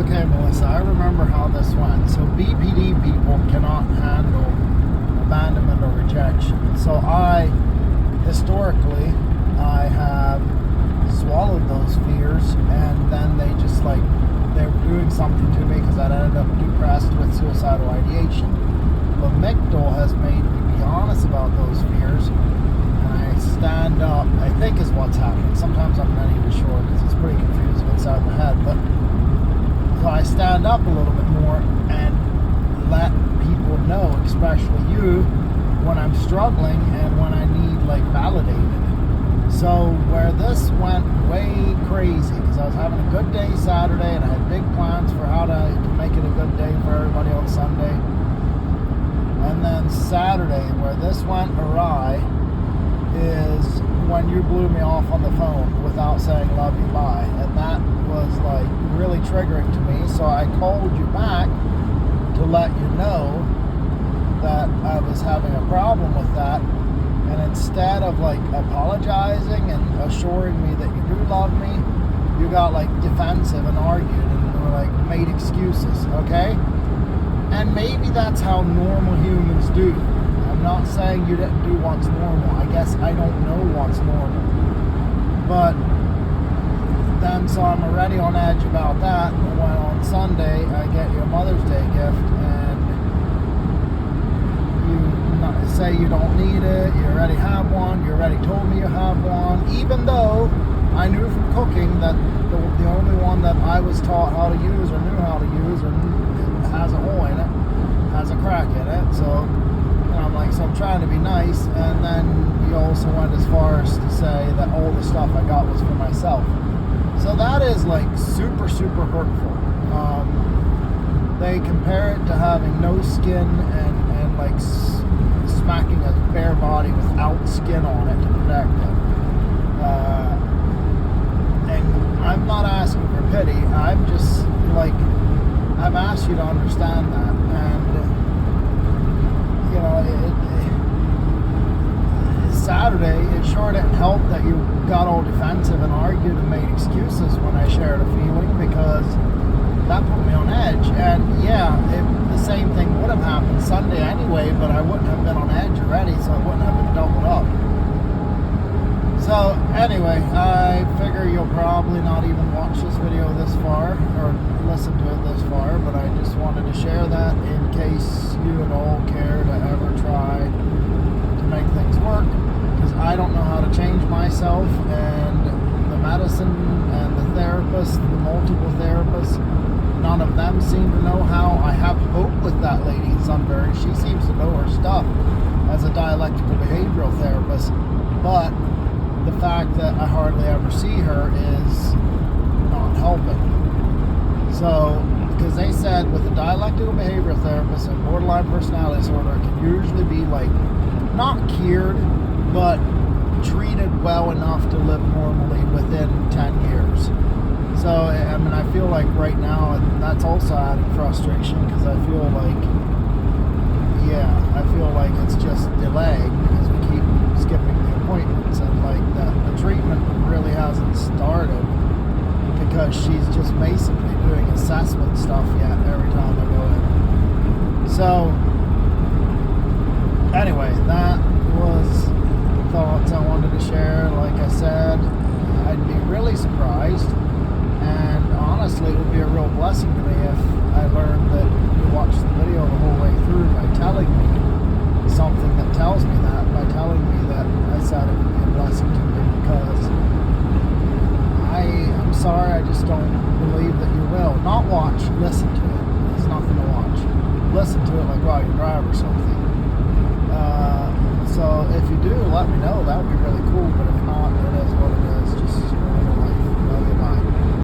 Okay, Melissa, I remember how this went. So BPD people cannot handle abandonment or rejection. So historically, I have swallowed those fears, and then they were doing something to me because I ended up depressed with suicidal ideation. Lamictal has made me be honest about those fears, and I stand up, I think is what's happening. Sometimes I'm not even sure because it's pretty confusing inside my head, but so I stand up a little bit more and let people know, especially you, when I'm struggling and when I need validated. So where this went way crazy, because I was having a good day Saturday and I had big plans for how to make it a good day for everybody on Sunday. And then Saturday, where this went awry, is when you blew me off on the phone without saying love you, bye. And that was really triggering to me. So I called you back to let you know that I was having a problem with that. And instead of apologizing and assuring me that you do love me, you got defensive and argued and were made excuses, okay? And maybe that's how normal humans do. I'm not saying you didn't do what's normal. I guess I don't know what's normal. But then, so I'm already on edge about that. And when on Sunday I get you a Mother's Day gift and you say you don't need it, you already have one, you already told me you have one, even though I knew from cooking that the only one that I was taught how to use or knew how to use or has a hole in it, has a crack in it. So I'm trying to be nice, and then you also went as far as to say that all the stuff I got was for myself. So that is super, super hurtful. They compare it to having no skin and smacking a bare body without skin on it to protect it. And I'm not asking for pity. I'm just I've asked you to understand that. And Saturday, it sure didn't help that you got all defensive and argued and made excuses when I shared a feeling, because that put me on edge. And yeah, the same thing would have happened Sunday anyway, but I wouldn't have been on edge already, so it wouldn't have been doubled up. So anyway, I figure you'll probably not even watch this video this far or listen to it this far, but I just wanted to share that in case you at all care to ever try to make things work, because I don't know how to change myself, and the medicine and the therapist, the multiple therapists, none of them seem to know how. I have hope with that lady in Sunbury. She seems to know her stuff as a dialectical behavioral therapist, but the fact that I hardly ever see her is not helping. So, because they said with a dialectical behavioral therapist and borderline personality disorder, it can usually be not cured, but treated well enough to live normally within 10 years. So, I feel right now that's also adding frustration, because I feel it's just delayed because we keep skipping the appointments, and the treatment really hasn't started because she's just basically doing assessment stuff yet every time I go in. So, anyway, that was thoughts I wanted to share. Like I said, I'd be really surprised, and honestly it would be a real blessing to me if I learned that you watched the video the whole way through by telling me something that tells me that, by telling me that I said it would be a blessing to me, because I'm sorry, I just don't believe that you will. Not watch, listen to it. It's nothing to watch. Listen to it while you drive or something. So if you do, let me know. That would be really cool. But if not,